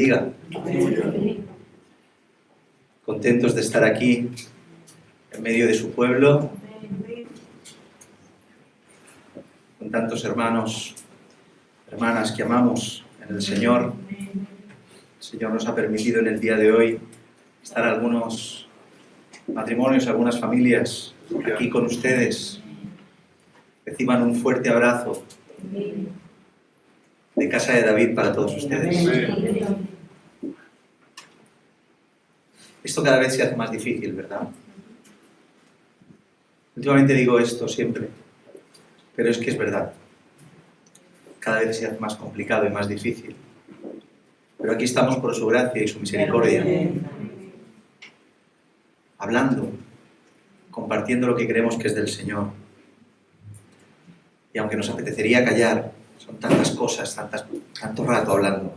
bendiga. Contentos de estar aquí en medio de su pueblo, con tantos hermanos, hermanas que amamos en el Señor. El Señor nos ha permitido en el día de hoy estar algunos matrimonios, algunas familias aquí con ustedes. Reciban un fuerte abrazo de Casa de David para todos ustedes. Esto cada vez se hace más difícil, ¿verdad? Últimamente digo esto siempre, pero es que es verdad. Cada vez se hace más complicado y más difícil. Pero aquí estamos por su gracia y su misericordia, hablando, compartiendo lo que creemos que es del Señor. Y aunque nos apetecería callar, son tantas cosas, tanto rato hablando.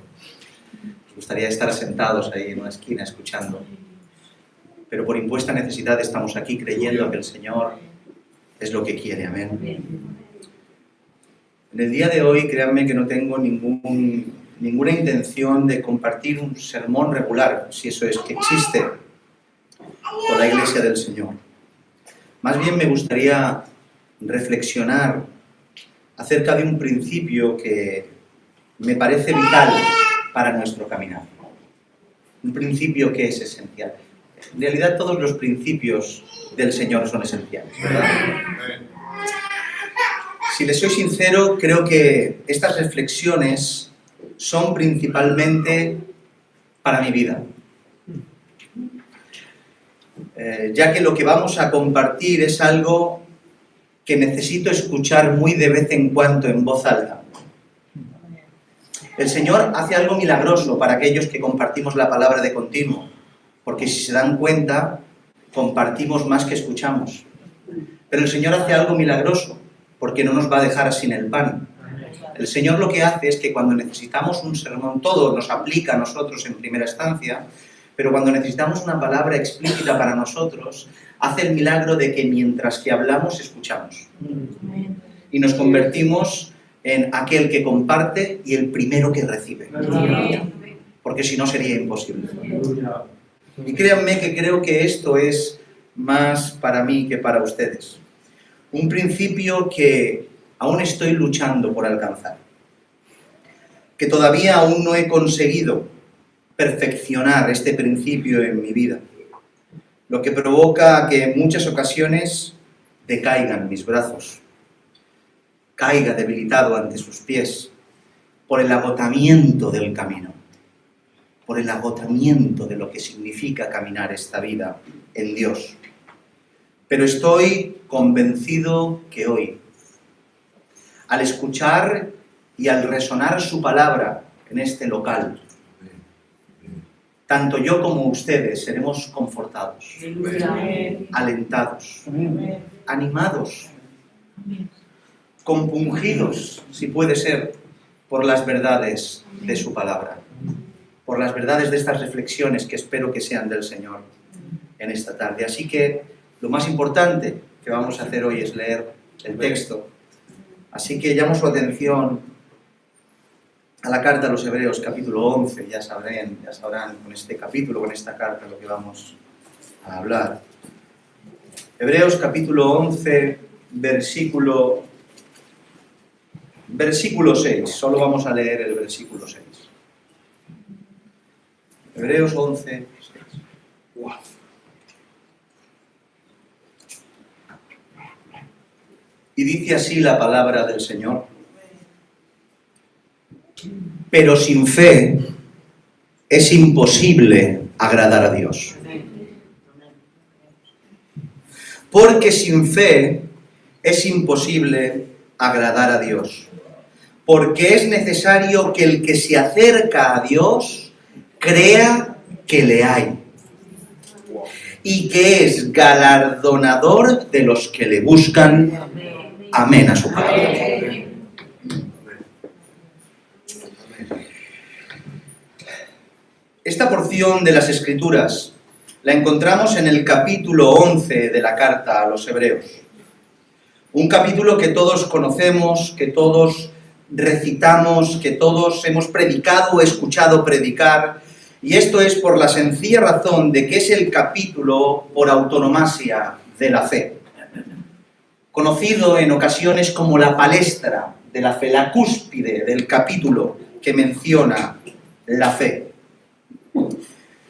Nos gustaría estar sentados ahí en una esquina escuchando. Pero por impuesta necesidad estamos aquí creyendo que el Señor es lo que quiere. Amén. En el día de hoy, créanme que no tengo ninguna intención de compartir un sermón regular, si eso es que existe, por la Iglesia del Señor. Más bien me gustaría reflexionar acerca de un principio que me parece vital para nuestro caminar. Un principio que es esencial. En realidad todos los principios del Señor son esenciales, ¿verdad? Si les soy sincero, creo que estas reflexiones son principalmente para mi vida. Ya que lo que vamos a compartir es algo que necesito escuchar muy de vez en cuando en voz alta. El Señor hace algo milagroso para aquellos que compartimos la palabra de continuo, porque si se dan cuenta, compartimos más que escuchamos. Pero el Señor hace algo milagroso, porque no nos va a dejar sin el pan. El Señor lo que hace es que cuando necesitamos un sermón, todo nos aplica a nosotros en primera instancia, pero cuando necesitamos una palabra explícita para nosotros, hace el milagro de que mientras que hablamos, escuchamos. Y nos convertimos en aquel que comparte y el primero que recibe. Porque si no sería imposible. Y créanme que creo que esto es más para mí que para ustedes. Un principio que aún estoy luchando por alcanzar. Que todavía aún no he conseguido perfeccionar este principio en mi vida. Lo que provoca que en muchas ocasiones decaigan mis brazos. Caiga debilitado ante sus pies por el agotamiento del camino. Por el agotamiento de lo que significa caminar esta vida en Dios. Pero estoy convencido que hoy, al escuchar y al resonar su palabra en este local, tanto yo como ustedes seremos confortados, alentados, animados, compungidos, si puede ser, por las verdades de su palabra, por las verdades de estas reflexiones que espero que sean del Señor en esta tarde. Así que lo más importante que vamos a hacer hoy es leer el texto. Así que llamo su atención a la carta a los Hebreos, capítulo 11. Ya sabrán con este capítulo, con esta carta, lo que vamos a hablar. Hebreos, capítulo 11, versículo 6. Solo vamos a leer el versículo 6. Hebreos 11, 6. Wow. Y dice así la palabra del Señor. Pero sin fe es imposible agradar a Dios. Porque sin fe es imposible agradar a Dios. Porque es necesario que el que se acerca a Dios crea que le hay. Y que es galardonador de los que le buscan. Amén a su palabra. Esta porción de las Escrituras la encontramos en el capítulo 11 de la carta a los Hebreos. Un capítulo que todos conocemos, que todos recitamos, que todos hemos predicado o escuchado predicar, y esto es por la sencilla razón de que es el capítulo por autonomasia de la fe, conocido en ocasiones como la palestra de la fe, la cúspide del capítulo que menciona la fe.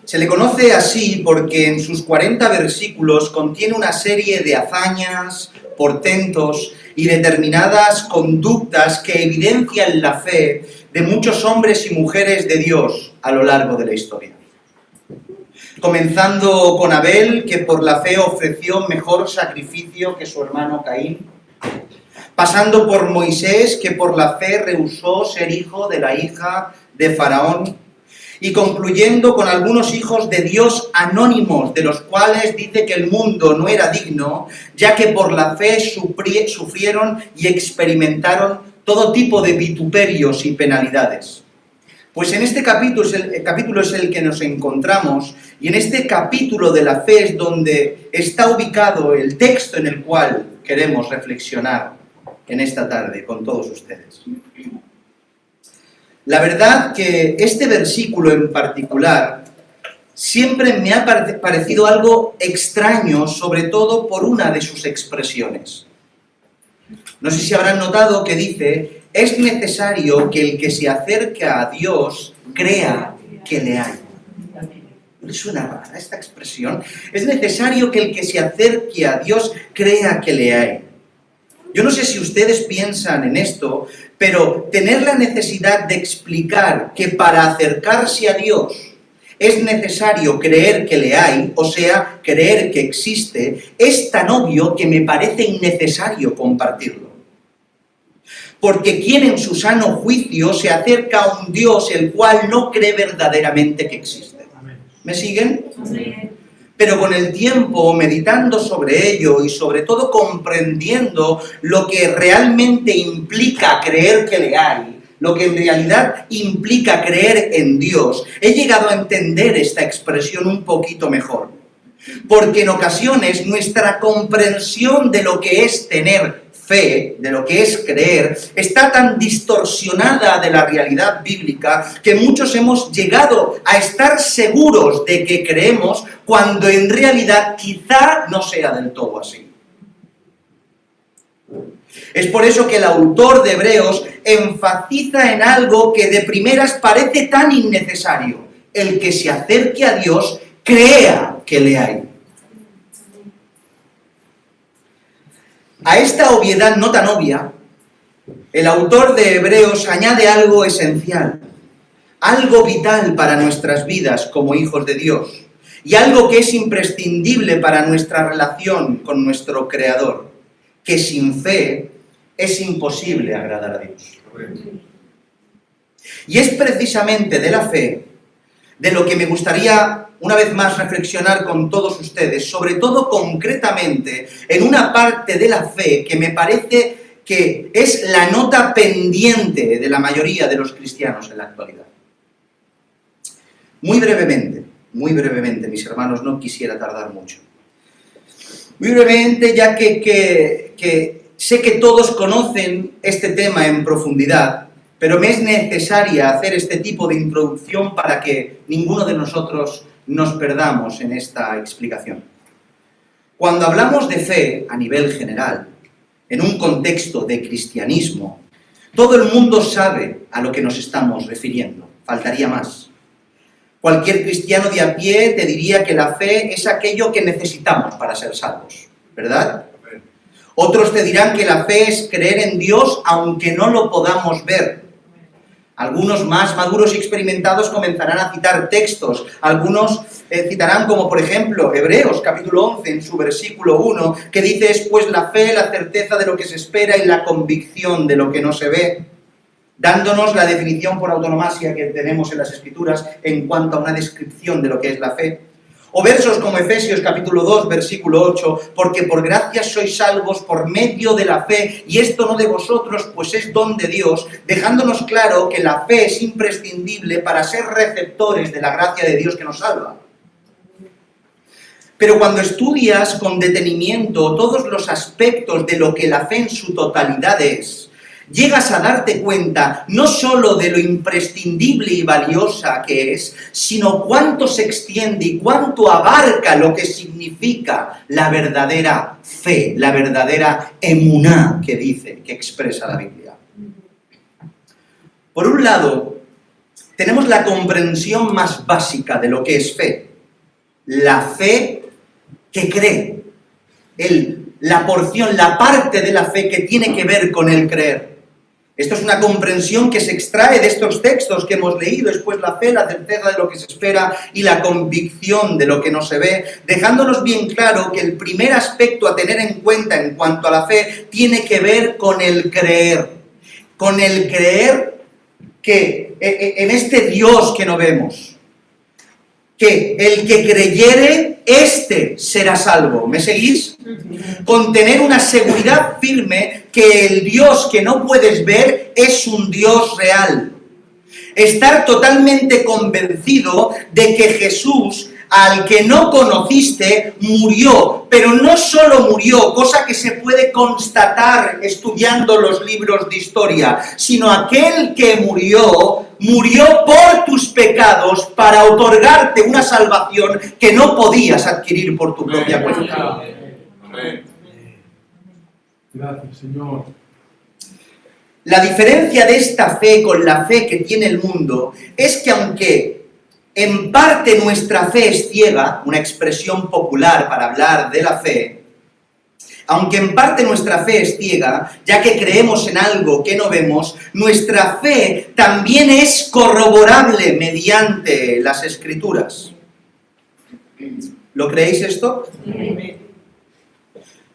Se le conoce así porque en sus 40 versículos contiene una serie de hazañas, portentos y determinadas conductas que evidencian la fe de muchos hombres y mujeres de Dios a lo largo de la historia. Comenzando con Abel, que por la fe ofreció mejor sacrificio que su hermano Caín. Pasando por Moisés, que por la fe rehusó ser hijo de la hija de Faraón. Y concluyendo con algunos hijos de Dios anónimos, de los cuales dice que el mundo no era digno, ya que por la fe sufrieron y experimentaron todo tipo de vituperios y penalidades. Pues en este capítulo es el que nos encontramos, y en este capítulo de la fe es donde está ubicado el texto en el cual queremos reflexionar en esta tarde con todos ustedes. La verdad que este versículo en particular siempre me ha parecido algo extraño, sobre todo por una de sus expresiones. No sé si habrán notado que dice: es necesario que el que se acerca a Dios crea que le hay. ¿No suena rara esta expresión? Es necesario que el que se acerque a Dios crea que le hay. Yo no sé si ustedes piensan en esto, pero tener la necesidad de explicar que para acercarse a Dios es necesario creer que le hay, o sea, creer que existe, es tan obvio que me parece innecesario compartirlo. Porque ¿quién en su sano juicio se acerca a un Dios el cual no cree verdaderamente que existe? ¿Me siguen? Sí. Pero con el tiempo, meditando sobre ello y sobre todo comprendiendo lo que realmente implica creer que le hay, lo que en realidad implica creer en Dios, he llegado a entender esta expresión un poquito mejor. Porque en ocasiones nuestra comprensión de lo que es tener fe, de lo que es creer, está tan distorsionada de la realidad bíblica que muchos hemos llegado a estar seguros de que creemos cuando en realidad quizá no sea del todo así. Es por eso que el autor de Hebreos enfatiza en algo que de primeras parece tan innecesario: el que se acerque a Dios crea que le hay. A esta obviedad no tan obvia, el autor de Hebreos añade algo esencial, algo vital para nuestras vidas como hijos de Dios, y algo que es imprescindible para nuestra relación con nuestro Creador, que sin fe es imposible agradar a Dios. Y es precisamente de la fe de lo que me gustaría una vez más reflexionar con todos ustedes, sobre todo concretamente en una parte de la fe que me parece que es la nota pendiente de la mayoría de los cristianos en la actualidad. Muy brevemente, mis hermanos, no quisiera tardar mucho. Muy brevemente, ya que sé que todos conocen este tema en profundidad, pero me es necesaria hacer este tipo de introducción para que ninguno de nosotros nos perdamos en esta explicación. Cuando hablamos de fe a nivel general, en un contexto de cristianismo, todo el mundo sabe a lo que nos estamos refiriendo, faltaría más. Cualquier cristiano de a pie te diría que la fe es aquello que necesitamos para ser salvos, ¿verdad? Otros te dirán que la fe es creer en Dios aunque no lo podamos ver. Algunos más maduros y experimentados comenzarán a citar textos. Algunos citarán como, por ejemplo, Hebreos, capítulo 11, en su versículo 1, que dice: es pues la fe, la certeza de lo que se espera y la convicción de lo que no se ve, dándonos la definición por autonomasia que tenemos en las Escrituras en cuanto a una descripción de lo que es la fe. O versos como Efesios capítulo 2, versículo 8, porque por gracia sois salvos por medio de la fe, y esto no de vosotros, pues es don de Dios, dejándonos claro que la fe es imprescindible para ser receptores de la gracia de Dios que nos salva. Pero cuando estudias con detenimiento todos los aspectos de lo que la fe en su totalidad es, llegas a darte cuenta no solo de lo imprescindible y valiosa que es, sino cuánto se extiende y cuánto abarca lo que significa la verdadera fe, la verdadera emuná que dice, que expresa la Biblia. Por un lado, tenemos la comprensión más básica de lo que es fe. La fe que cree. La porción, la parte de la fe que tiene que ver con el creer. Esto es una comprensión que se extrae de estos textos que hemos leído. Después la fe, la certeza de lo que se espera y la convicción de lo que no se ve, dejándonos bien claro que el primer aspecto a tener en cuenta en cuanto a la fe tiene que ver con el creer. Con el creer que en este Dios que no vemos, que el que creyere, éste será salvo. ¿Me seguís? Con tener una seguridad firme que el Dios que no puedes ver es un Dios real. Estar totalmente convencido de que Jesús, al que no conociste, murió, pero no solo murió, cosa que se puede constatar estudiando los libros de historia, sino aquel que murió por tus pecados para otorgarte una salvación que no podías adquirir por tu propia cuenta. Gracias, Señor. La diferencia de esta fe con la fe que tiene el mundo es que aunque en parte nuestra fe es ciega, una expresión popular para hablar de la fe, aunque en parte nuestra fe es ciega, ya que creemos en algo que no vemos, nuestra fe también es corroborable mediante las Escrituras. ¿Lo creéis esto? Sí.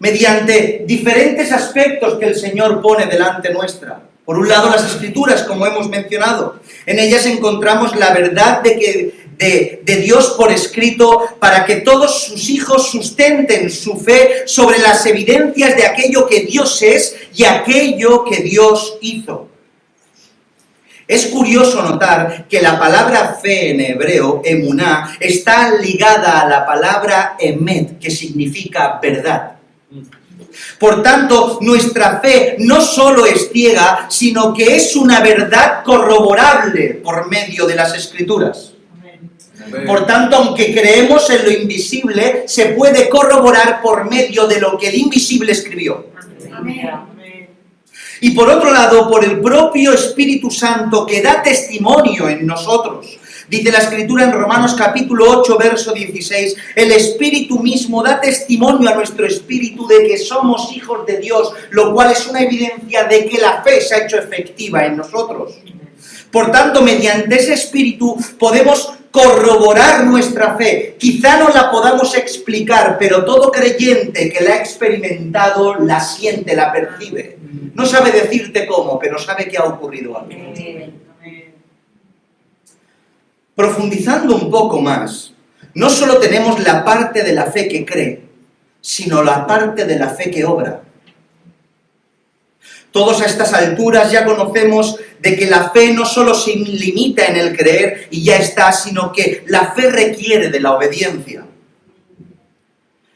Mediante diferentes aspectos que el Señor pone delante nuestra. Por un lado, las Escrituras, como hemos mencionado. En ellas encontramos la verdad de Dios por escrito para que todos sus hijos sustenten su fe sobre las evidencias de aquello que Dios es y aquello que Dios hizo. Es curioso notar que la palabra fe en hebreo, emuná, está ligada a la palabra emet, que significa verdad. Por tanto, nuestra fe no solo es ciega, sino que es una verdad corroborable por medio de las Escrituras. Por tanto, aunque creemos en lo invisible, se puede corroborar por medio de lo que el invisible escribió. Y por otro lado, por el propio Espíritu Santo que da testimonio en nosotros. Dice la Escritura en Romanos capítulo 8, verso 16, el Espíritu mismo da testimonio a nuestro espíritu de que somos hijos de Dios, lo cual es una evidencia de que la fe se ha hecho efectiva en nosotros. Por tanto, mediante ese Espíritu podemos corroborar nuestra fe. Quizá no la podamos explicar, pero todo creyente que la ha experimentado la siente, la percibe. No sabe decirte cómo, pero sabe que ha ocurrido algo. Profundizando un poco más, no solo tenemos la parte de la fe que cree, sino la parte de la fe que obra. Todos a estas alturas ya conocemos de que la fe no solo se limita en el creer y ya está, sino que la fe requiere de la obediencia.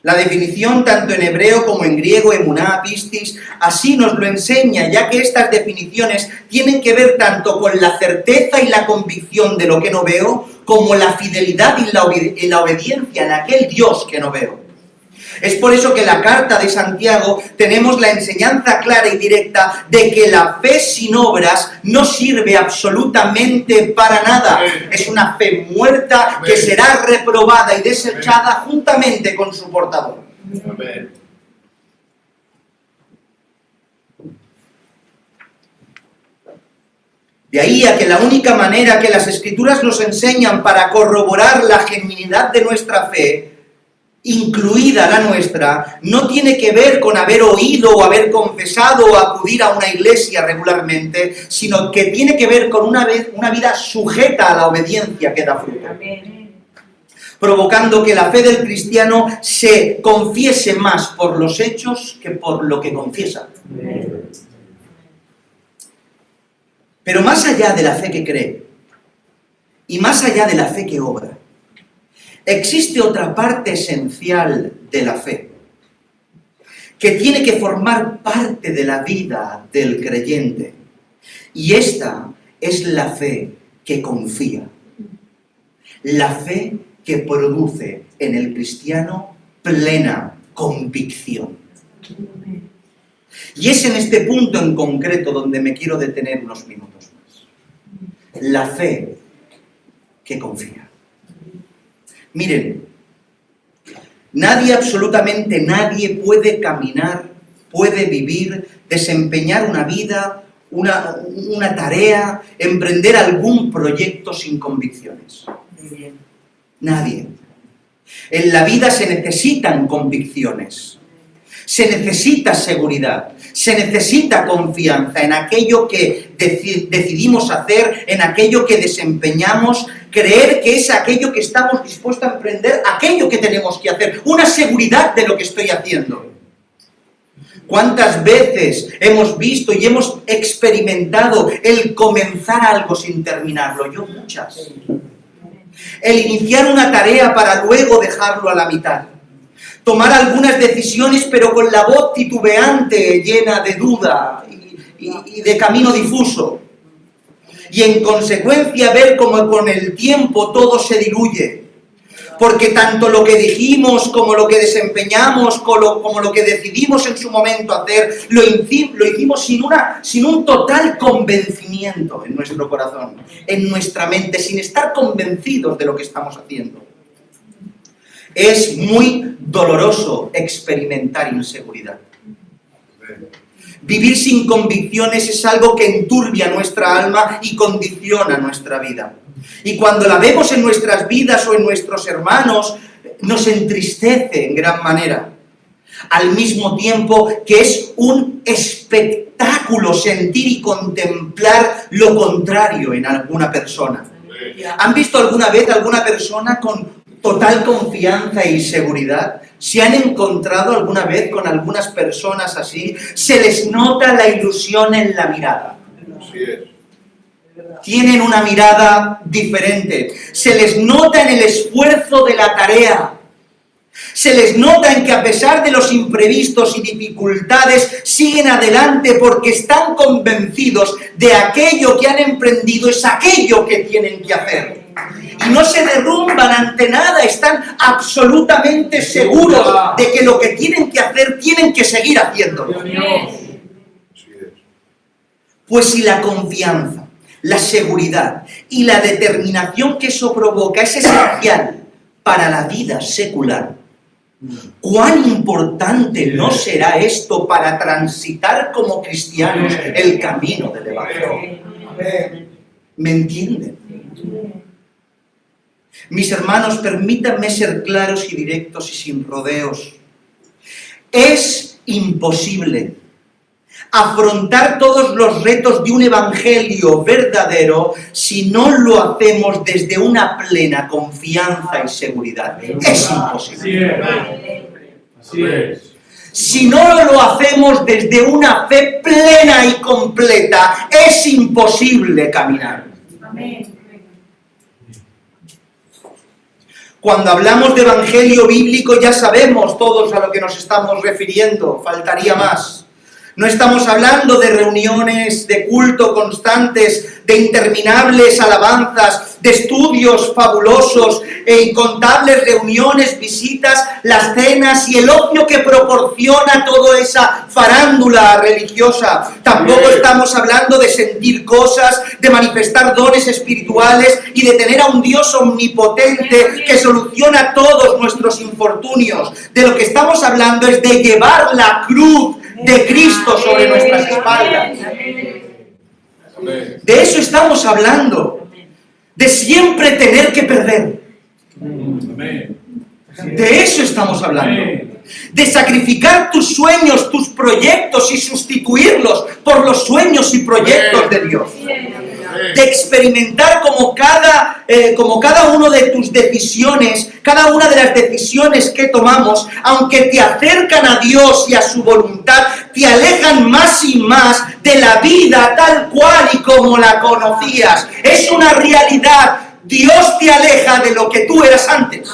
La definición, tanto en hebreo como en griego, emuná, pistis, así nos lo enseña, ya que estas definiciones tienen que ver tanto con la certeza y la convicción de lo que no veo, como la fidelidad y la obediencia en aquel Dios que no veo. Es por eso que en la carta de Santiago tenemos la enseñanza clara y directa de que la fe sin obras no sirve absolutamente para nada. Es una fe muerta que será reprobada y desechada juntamente con su portador. De ahí a que la única manera que las Escrituras nos enseñan para corroborar la genuinidad de nuestra fe, incluida la nuestra, no tiene que ver con haber oído o haber confesado o acudir a una iglesia regularmente, sino que tiene que ver con una vida sujeta a la obediencia que da fruto. Provocando que la fe del cristiano se confiese más por los hechos que por lo que confiesa. Pero más allá de la fe que cree y más allá de la fe que obra, existe otra parte esencial de la fe. que tiene que formar parte de la vida del creyente. Y esta es la fe que confía. La fe que produce en el cristiano plena convicción. Y es en este punto en concreto donde me quiero detener unos minutos más. La fe que confía. Miren, nadie, absolutamente nadie, puede caminar, puede vivir, desempeñar una vida, una tarea, emprender algún proyecto sin convicciones. Nadie. En la vida se necesitan convicciones, se necesita seguridad, se necesita confianza en aquello que decidimos hacer, en aquello que desempeñamos, creer que es aquello que estamos dispuestos a emprender, aquello que tenemos que hacer, una seguridad de lo que estoy haciendo. ¿Cuántas veces hemos visto y hemos experimentado el comenzar algo sin terminarlo? Yo muchas. El iniciar una tarea para luego dejarlo a la mitad. Tomar algunas decisiones pero con la voz titubeante, llena de duda y de camino difuso. Y en consecuencia ver cómo con el tiempo todo se diluye. Porque tanto lo que dijimos como lo que desempeñamos, como lo que decidimos en su momento hacer, lo hicimos sin un total convencimiento en nuestro corazón, en nuestra mente, sin estar convencidos de lo que estamos haciendo. Es muy doloroso experimentar inseguridad. Vivir sin convicciones es algo que enturbia nuestra alma y condiciona nuestra vida. Y cuando la vemos en nuestras vidas o en nuestros hermanos, nos entristece en gran manera. Al mismo tiempo que es un espectáculo sentir y contemplar lo contrario en alguna persona. ¿Han visto alguna vez alguna persona con total confianza y seguridad? ¿Se han encontrado alguna vez con algunas personas así? Se les nota la ilusión en la mirada. Así es. Tienen una mirada diferente. Se les nota en el esfuerzo de la tarea. Se les nota en que a pesar de los imprevistos y dificultades siguen adelante porque están convencidos de aquello que han emprendido es aquello que tienen que hacer. Y no se derrumban ante nada, están absolutamente seguros de que lo que tienen que hacer tienen que seguir haciéndolo. Pues si la confianza, la seguridad y la determinación que eso provoca es esencial para la vida secular, ¿cuán importante no será esto para transitar como cristianos el camino del Evangelio? ¿Me entienden? Mis hermanos, permítanme ser claros y directos y sin rodeos. Es imposible afrontar todos los retos de un evangelio verdadero si no lo hacemos desde una plena confianza y seguridad. Es imposible. Así es. Si no lo hacemos desde una fe plena y completa, es imposible caminar. Amén. Cuando hablamos de evangelio bíblico ya sabemos todos a lo que nos estamos refiriendo, faltaría más. No estamos hablando de reuniones de culto constantes, de interminables alabanzas, de estudios fabulosos e incontables reuniones, visitas, las cenas y el ocio que proporciona toda esa farándula religiosa. Tampoco estamos hablando de sentir cosas, de manifestar dones espirituales y de tener a un Dios omnipotente que soluciona todos nuestros infortunios. De lo que estamos hablando es de llevar la cruz de Cristo sobre nuestras espaldas. De eso estamos hablando. De siempre tener que perder. De eso estamos hablando. De sacrificar tus sueños, tus proyectos y sustituirlos por los sueños y proyectos de Dios. De experimentar como cada una de tus decisiones, cada una de las decisiones que tomamos, aunque te acercan a Dios y a su voluntad, te alejan más y más de la vida tal cual y como la conocías. Es una realidad. Dios te aleja de lo que tú eras antes.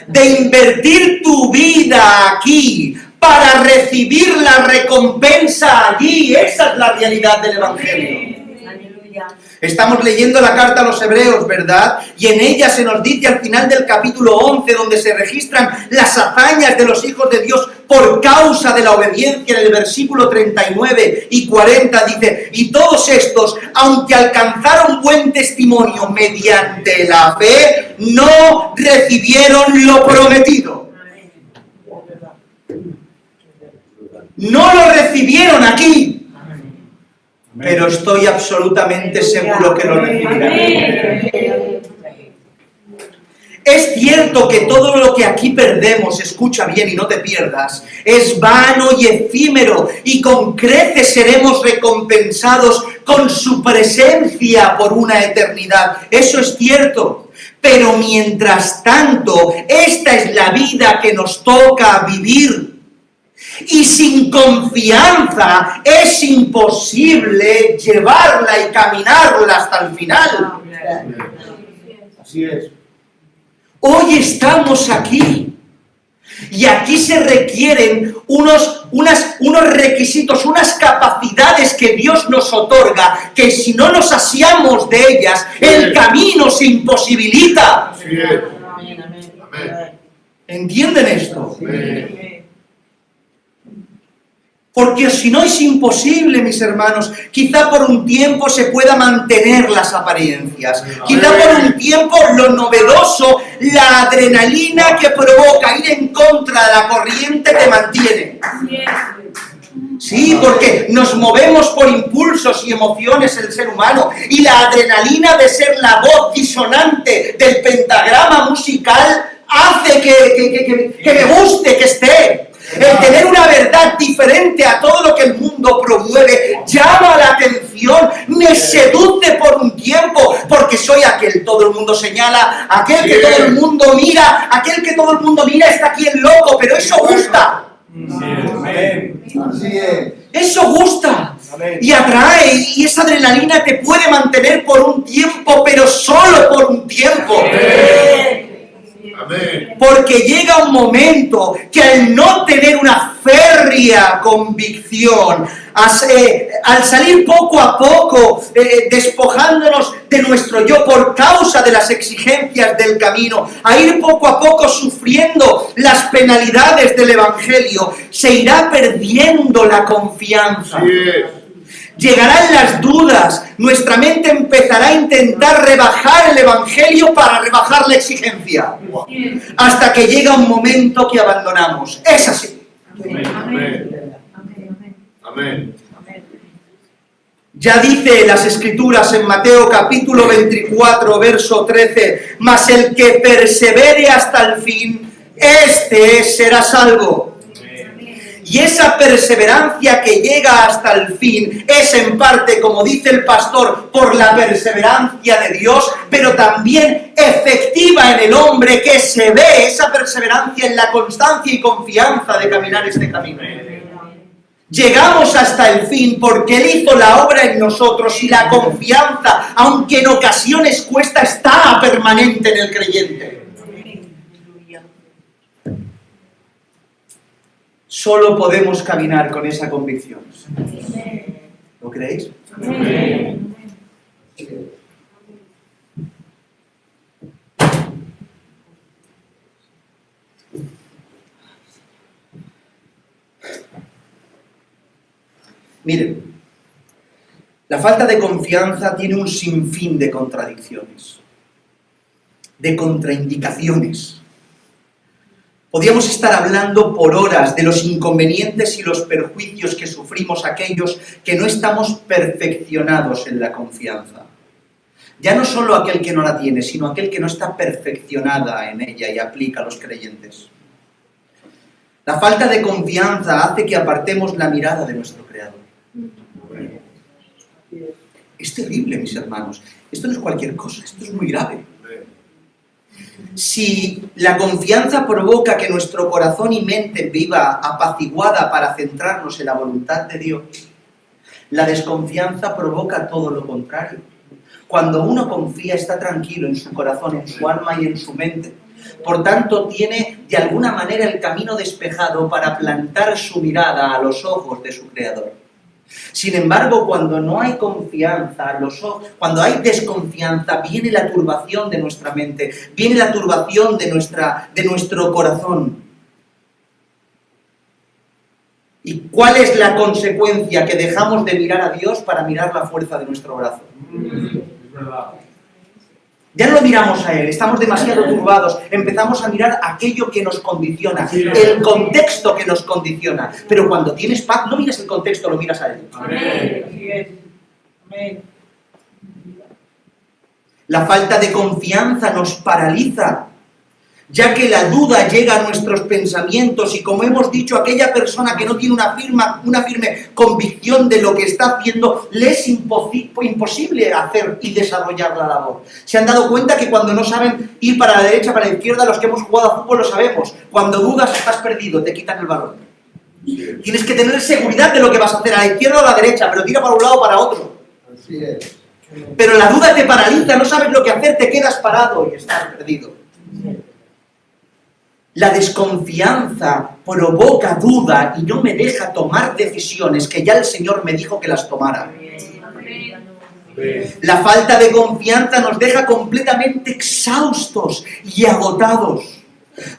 De invertir tu vida aquí para recibir la recompensa allí. Esa es la realidad del Evangelio. Estamos leyendo la carta a los Hebreos, ¿verdad? Y en ella se nos dice al final del capítulo 11, donde se registran las hazañas de los hijos de Dios por causa de la obediencia, en el versículo 39 y 40 dice: y todos estos, aunque alcanzaron buen testimonio mediante la fe, no recibieron lo prometido. No lo recibieron aquí. Pero estoy absolutamente seguro que lo recibirán. Es cierto que todo lo que aquí perdemos, escucha bien y no te pierdas, es vano y efímero, y con creces seremos recompensados con su presencia por una eternidad. Eso es cierto. Pero mientras tanto, esta es la vida que nos toca vivir. Y sin confianza es imposible llevarla y caminarla hasta el final. Así es. Hoy estamos aquí. Y aquí se requieren unos requisitos, unas capacidades que Dios nos otorga, que si no nos asiamos de ellas, el camino se imposibilita. Así es. ¿Entienden esto? Amén. Porque si no es imposible, mis hermanos, quizá por un tiempo se pueda mantener las apariencias. Quizá por un tiempo lo novedoso, la adrenalina que provoca ir en contra de la corriente te mantiene. Sí, porque nos movemos por impulsos y emociones el ser humano, y la adrenalina de ser la voz disonante del pentagrama musical hace que me guste, que esté. El tener una verdad diferente a todo lo que el mundo promueve llama la atención, me seduce por un tiempo, porque soy aquel, todo el mundo señala, aquel que todo el mundo mira, aquel que todo el mundo mira está aquí el loco, pero eso gusta. Así es. Eso gusta y atrae, y esa adrenalina te puede mantener por un tiempo, pero solo por un tiempo. Amén. Porque llega un momento que al no tener una férrea convicción, al salir poco a poco, despojándonos de nuestro yo por causa de las exigencias del camino, a ir poco a poco sufriendo las penalidades del Evangelio, se irá perdiendo la confianza. Así es. Llegarán las dudas, nuestra mente empezará a intentar rebajar el Evangelio para rebajar la exigencia, hasta que llega un momento que abandonamos. Es así. Amén. Amén. Ya dice las Escrituras en Mateo capítulo 24, verso 13, mas el que persevere hasta el fin, este será salvo. Y esa perseverancia que llega hasta el fin es en parte, como dice el pastor, por la perseverancia de Dios, pero también efectiva en el hombre, que se ve esa perseverancia en la constancia y confianza de caminar este camino. Llegamos hasta el fin porque Él hizo la obra en nosotros, y la confianza, aunque en ocasiones cuesta, está permanente en el creyente. Solo podemos caminar con esa convicción. ¿Lo creéis? Amén. Miren, la falta de confianza tiene un sinfín de contradicciones, de contraindicaciones. Podríamos estar hablando por horas de los inconvenientes y los perjuicios que sufrimos aquellos que no estamos perfeccionados en la confianza. Ya no solo aquel que no la tiene, sino aquel que no está perfeccionada en ella y aplica a los creyentes. La falta de confianza hace que apartemos la mirada de nuestro Creador. Es terrible, mis hermanos. Esto no es cualquier cosa, esto es muy grave. Si la confianza provoca que nuestro corazón y mente viva apaciguada para centrarnos en la voluntad de Dios, la desconfianza provoca todo lo contrario. Cuando uno confía, está tranquilo en su corazón, en su alma y en su mente. Por tanto, tiene de alguna manera el camino despejado para plantar su mirada a los ojos de su Creador. Sin embargo, cuando no hay confianza, cuando hay desconfianza, viene la turbación de nuestra mente, viene la turbación de nuestro corazón. ¿Y cuál es la consecuencia? Que dejamos de mirar a Dios para mirar la fuerza de nuestro brazo. Es verdad. Ya no lo miramos a Él, estamos demasiado turbados, empezamos a mirar aquello que nos condiciona, el contexto que nos condiciona. Pero cuando tienes paz, no miras el contexto, lo miras a Él. Amén. Amén. La falta de confianza nos paraliza, ya que la duda llega a nuestros pensamientos y, como hemos dicho, aquella persona que no tiene una firme convicción de lo que está haciendo, le es imposible hacer y desarrollar la labor. ¿Se han dado cuenta que cuando no saben ir para la derecha, para la izquierda, los que hemos jugado a fútbol lo sabemos? Cuando dudas estás perdido, te quitan el balón. Tienes que tener seguridad de lo que vas a hacer, a la izquierda o a la derecha, pero tira para un lado o para otro. Así es. Pero la duda te paraliza, no sabes lo que hacer, te quedas parado y estás perdido. La desconfianza provoca duda y no me deja tomar decisiones que ya el Señor me dijo que las tomara. La falta de confianza nos deja completamente exhaustos y agotados,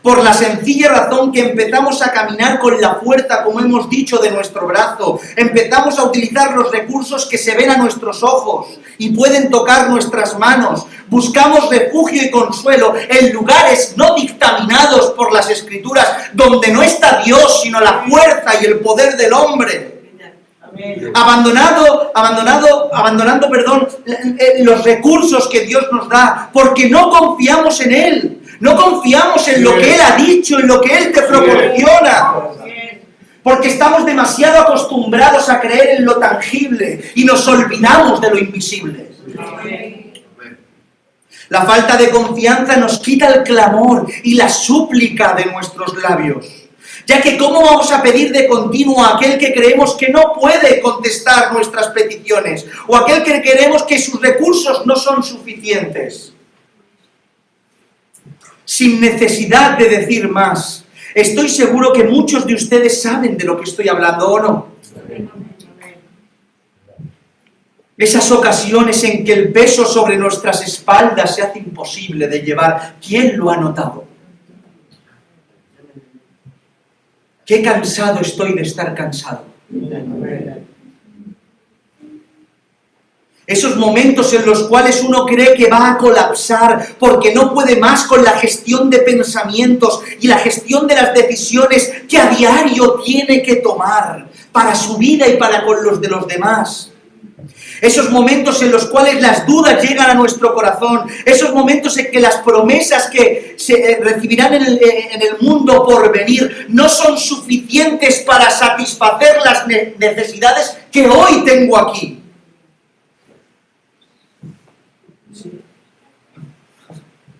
por la sencilla razón que empezamos a caminar con la fuerza, como hemos dicho, de nuestro brazo. Empezamos a utilizar los recursos que se ven a nuestros ojos y pueden tocar nuestras manos. Buscamos refugio y consuelo en lugares no dictaminados por las Escrituras, donde no está Dios, sino la fuerza y el poder del hombre. Abandonando los recursos que Dios nos da, porque no confiamos en Él. No confiamos en lo que Él ha dicho, en lo que Él te proporciona. Porque estamos demasiado acostumbrados a creer en lo tangible y nos olvidamos de lo invisible. La falta de confianza nos quita el clamor y la súplica de nuestros labios. Ya que ¿cómo vamos a pedir de continuo a aquel que creemos que no puede contestar nuestras peticiones? O aquel que creemos que sus recursos no son suficientes. Sin necesidad de decir más. Estoy seguro que muchos de ustedes saben de lo que estoy hablando, ¿o no? Esas ocasiones en que el peso sobre nuestras espaldas se hace imposible de llevar. ¿Quién lo ha notado? Qué cansado estoy de estar cansado. Esos momentos en los cuales uno cree que va a colapsar porque no puede más con la gestión de pensamientos y la gestión de las decisiones que a diario tiene que tomar para su vida y para con los de los demás. Esos momentos en los cuales las dudas llegan a nuestro corazón, esos momentos en que las promesas que se recibirán en el mundo por venir no son suficientes para satisfacer las necesidades que hoy tengo aquí.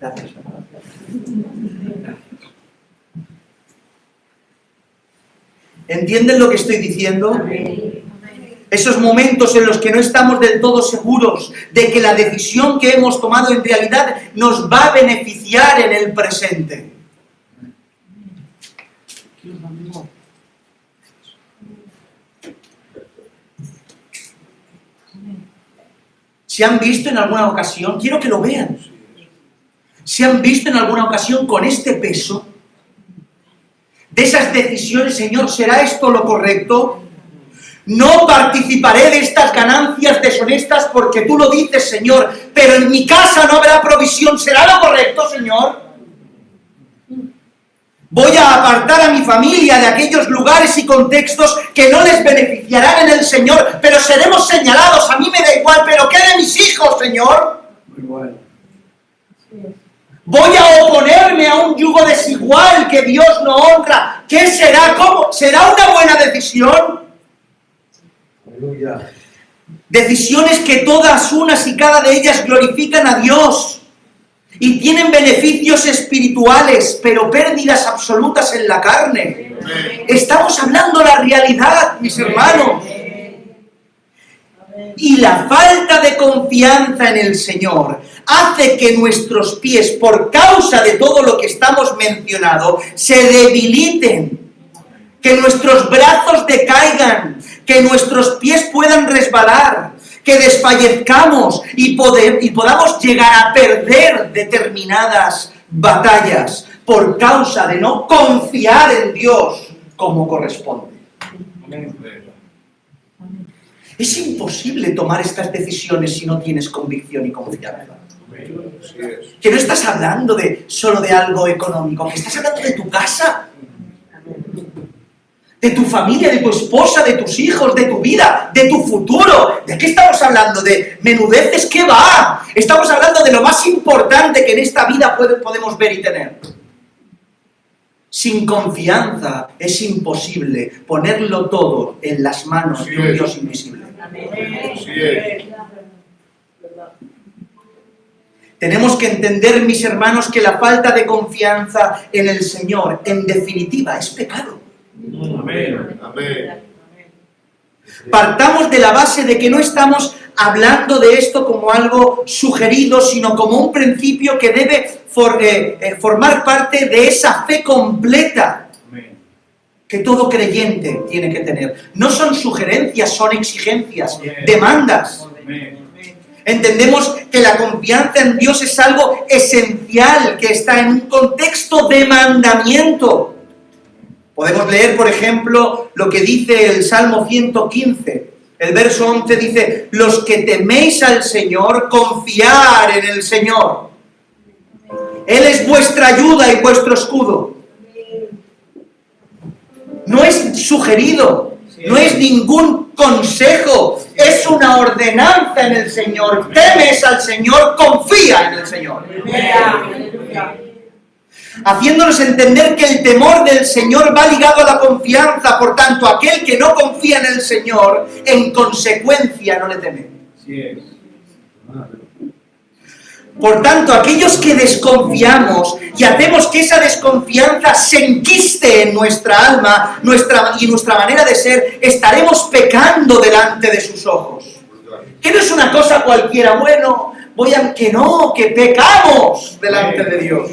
Gracias. ¿Entienden lo que estoy diciendo? Esos momentos en los que no estamos del todo seguros de que la decisión que hemos tomado en realidad nos va a beneficiar en el presente. ¿Se han visto en alguna ocasión? Quiero que lo vean. ¿Se han visto en alguna ocasión con este peso de esas decisiones? Señor, ¿será esto lo correcto? No participaré de estas ganancias deshonestas porque tú lo dices, Señor, pero en mi casa no habrá provisión. ¿Será lo correcto, Señor? Voy a apartar a mi familia de aquellos lugares y contextos que no les beneficiarán en el Señor, pero seremos señalados. A mí me da igual, pero ¿qué de mis hijos, Señor? Muy bueno. Voy a oponerme a un yugo desigual que Dios no honra. ¿Qué será? ¿Cómo? ¿Será una buena decisión? Aleluya. Decisiones que todas, unas y cada de ellas glorifican a Dios y tienen beneficios espirituales, pero pérdidas absolutas en la carne. Estamos hablando la realidad, mis hermanos. Y la falta de confianza en el Señor hace que nuestros pies, por causa de todo lo que estamos mencionando, se debiliten, que nuestros brazos decaigan, que nuestros pies puedan resbalar, que desfallezcamos y podamos llegar a perder determinadas batallas por causa de no confiar en Dios como corresponde. Es imposible tomar estas decisiones si no tienes convicción y confianza. Que no estás hablando solo de algo económico, que estás hablando de tu casa, de tu familia, de tu esposa, de tus hijos, de tu vida, de tu futuro. ¿De qué estamos hablando? ¿De menudeces? ¿Qué va? Estamos hablando de lo más importante que en esta vida podemos ver y tener. Sin confianza es imposible ponerlo todo en las manos de un Dios invisible. Tenemos que entender, mis hermanos, que la falta de confianza en el Señor, en definitiva, es pecado. Amén. Partamos de la base de que no estamos hablando de esto como algo sugerido, sino como un principio que debe formar parte de esa fe completa que todo creyente tiene que tener. No son sugerencias, son exigencias, demandas. Entendemos que la confianza en Dios es algo esencial, que está en un contexto de mandamiento. Podemos leer, por ejemplo, lo que dice el Salmo 115. El verso 11 dice: los que teméis al Señor, confiar en el Señor. Él es vuestra ayuda y vuestro escudo. No es sugerido, no es ningún consejo, es una ordenanza en el Señor. Temes al Señor, confía en el Señor. Haciéndonos entender que el temor del Señor va ligado a la confianza. Por tanto, aquel que no confía en el Señor, en consecuencia no le teme. Por tanto, aquellos que desconfiamos y hacemos que esa desconfianza se enquiste en nuestra alma y nuestra manera de ser, estaremos pecando delante de sus ojos. Que no es una cosa cualquiera, bueno, que pecamos delante de Dios.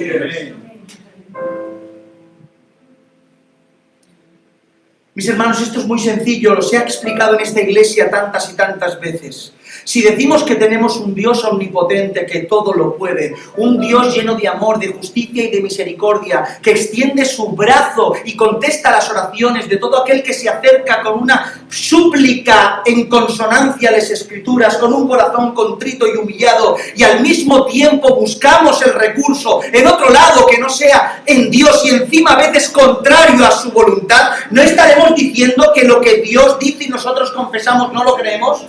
Mis hermanos, esto es muy sencillo, los he explicado en esta iglesia tantas y tantas veces. Si decimos que tenemos un Dios omnipotente que todo lo puede, un Dios lleno de amor, de justicia y de misericordia, que extiende su brazo y contesta las oraciones de todo aquel que se acerca con una súplica en consonancia a las Escrituras, con un corazón contrito y humillado, y al mismo tiempo buscamos el recurso en otro lado que no sea en Dios y encima a veces contrario a su voluntad, ¿no estaremos diciendo que lo que Dios dice y nosotros confesamos no lo creemos?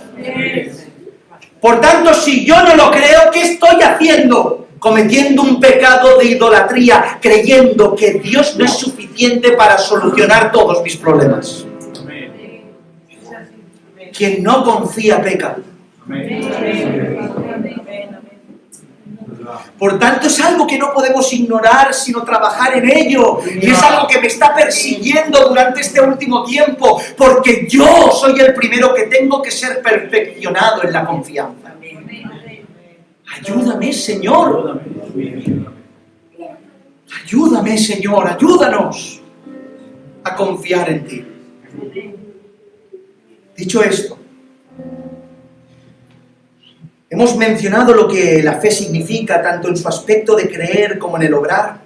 Por tanto, si yo no lo creo, ¿qué estoy haciendo? Cometiendo un pecado de idolatría, creyendo que Dios no es suficiente para solucionar todos mis problemas. Quien no confía peca. Por tanto, es algo que no podemos ignorar, sino trabajar en ello. Y es algo que me está persiguiendo durante este último tiempo, porque yo soy el primero que tengo que ser perfeccionado en la confianza. Ayúdame, Señor. Ayúdame, Señor. Ayúdanos a confiar en ti. Dicho esto, hemos mencionado lo que la fe significa, tanto en su aspecto de creer como en el obrar.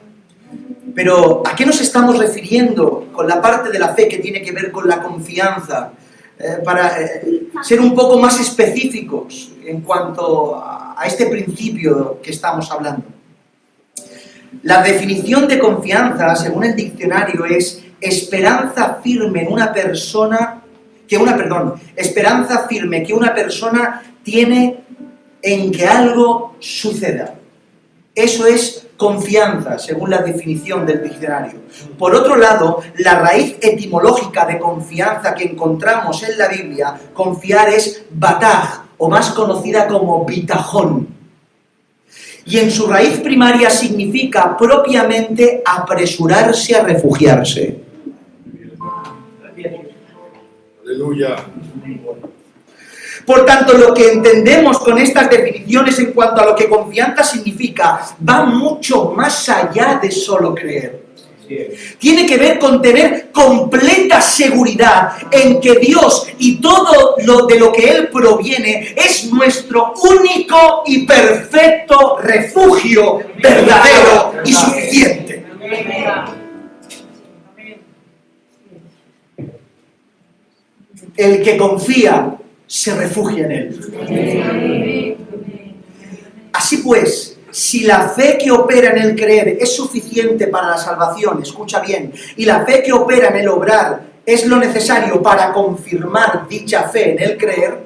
Pero, ¿a qué nos estamos refiriendo con la parte de la fe que tiene que ver con la confianza? Para ser un poco más específicos en cuanto a este principio que estamos hablando. La definición de confianza, según el diccionario, es esperanza firme en una persona, esperanza firme que una persona tiene en que algo suceda. Eso es confianza, según la definición del diccionario. Por otro lado, la raíz etimológica de confianza que encontramos en la Biblia, confiar es bataj, o más conocida como bitajón. Y en su raíz primaria significa propiamente apresurarse a refugiarse. Aleluya. Por tanto, lo que entendemos con estas definiciones en cuanto a lo que confianza significa va mucho más allá de solo creer. Tiene que ver con tener completa seguridad en que Dios y todo de lo que Él proviene es nuestro único y perfecto refugio verdadero y suficiente. El que confía se refugia en Él. Así pues, si la fe que opera en el creer es suficiente para la salvación, escucha bien, y la fe que opera en el obrar es lo necesario para confirmar dicha fe en el creer,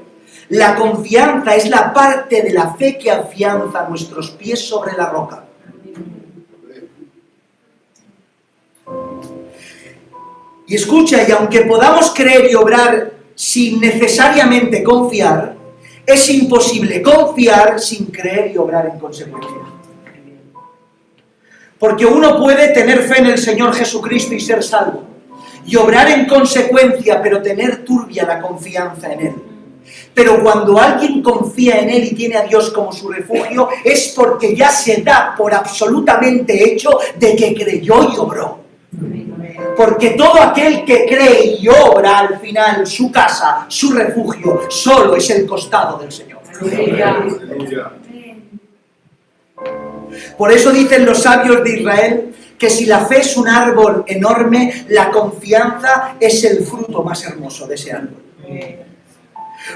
la confianza es la parte de la fe que afianza nuestros pies sobre la roca. Y escucha, y aunque podamos creer y obrar sin necesariamente confiar, es imposible confiar sin creer y obrar en consecuencia. Porque uno puede tener fe en el Señor Jesucristo y ser salvo, y obrar en consecuencia, pero tener turbia la confianza en Él. Pero cuando alguien confía en Él y tiene a Dios como su refugio, es porque ya se da por absolutamente hecho de que creyó y obró. Porque todo aquel que cree y obra, al final, su casa, su refugio, solo es el costado del Señor. Aleluya. Por eso dicen los sabios de Israel que si la fe es un árbol enorme, la confianza es el fruto más hermoso de ese árbol.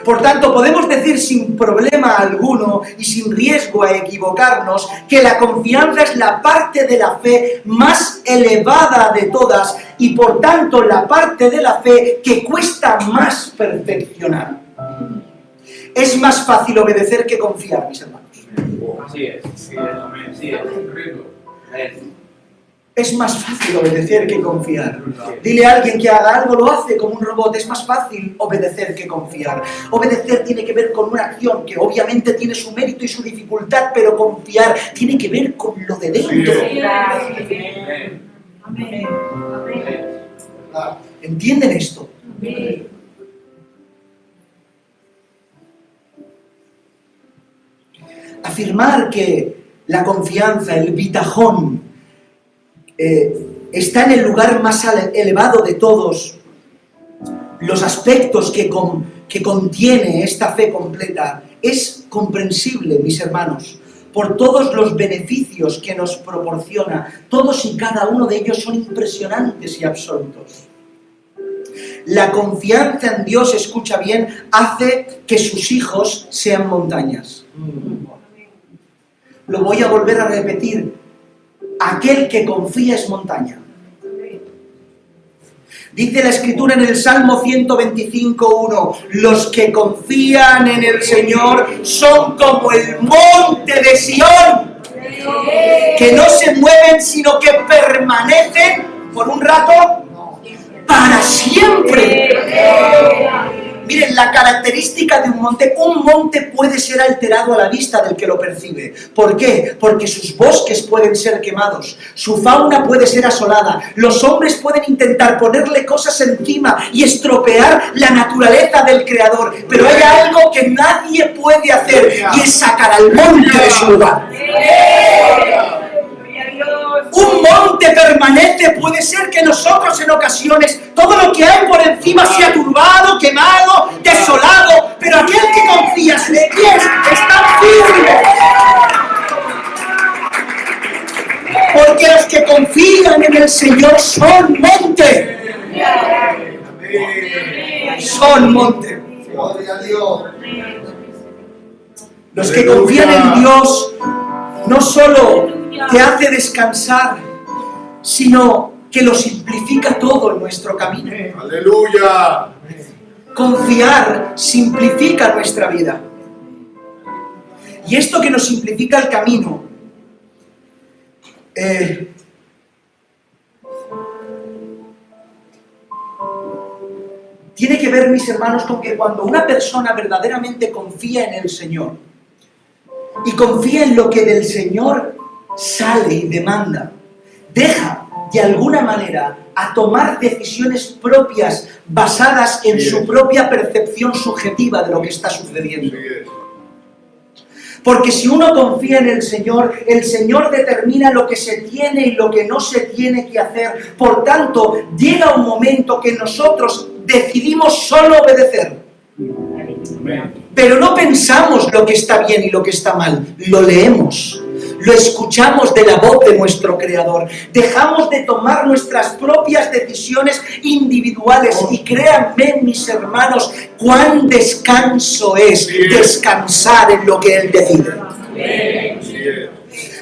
Por tanto, podemos decir sin problema alguno y sin riesgo a equivocarnos que la confianza es la parte de la fe más elevada de todas y por tanto la parte de la fe que cuesta más perfeccionar. Es más fácil obedecer que confiar, mis hermanos. Así es. Así es. Es más fácil obedecer que confiar. Dile a alguien que haga algo, lo hace como un robot. Es más fácil obedecer que confiar. Obedecer tiene que ver con una acción que obviamente tiene su mérito y su dificultad, pero confiar tiene que ver con lo de dentro. ¿Entienden esto? Afirmar que la confianza, el bitajón, está en el lugar más elevado de todos los aspectos que contiene esta fe completa, es comprensible, mis hermanos, por todos los beneficios que nos proporciona. Todos y cada uno de ellos son impresionantes y absolutos. La confianza en Dios, escucha bien, hace que sus hijos sean montañas. Lo voy a volver a repetir. Aquel que confía es montaña. Dice la Escritura en el Salmo 125:1, los que confían en el Señor son como el monte de Sión, que no se mueven sino que permanecen por un rato para siempre. Miren, la característica de un monte puede ser alterado a la vista del que lo percibe. ¿Por qué? Porque sus bosques pueden ser quemados, su fauna puede ser asolada, los hombres pueden intentar ponerle cosas encima y estropear la naturaleza del Creador, pero hay algo que nadie puede hacer y es sacar al monte de su lugar. Un monte permanece, puede ser que nosotros en ocasiones todo lo que hay por encima sea turbado, quemado, desolado, pero aquel que confía, sus pies están firmes. Porque los que confían en el Señor son monte. Son monte. Los que confían en Dios no solo te hace descansar, sino que lo simplifica todo en nuestro camino. ¡Aleluya! Confiar simplifica nuestra vida. Y esto que nos simplifica el camino, tiene que ver, mis hermanos, con que cuando una persona verdaderamente confía en el Señor y confía en lo que del Señor sale y demanda, deja de alguna manera a tomar decisiones propias basadas en su propia percepción subjetiva de lo que está sucediendo. Porque si uno confía en el Señor determina lo que se tiene y lo que no se tiene que hacer. Por tanto, llega un momento que nosotros decidimos solo obedecer. Pero no pensamos lo que está bien y lo que está mal, lo leemos. Lo escuchamos de la voz de nuestro Creador. Dejamos de tomar nuestras propias decisiones individuales. Y créanme, mis hermanos, cuán descanso es descansar en lo que Él decide.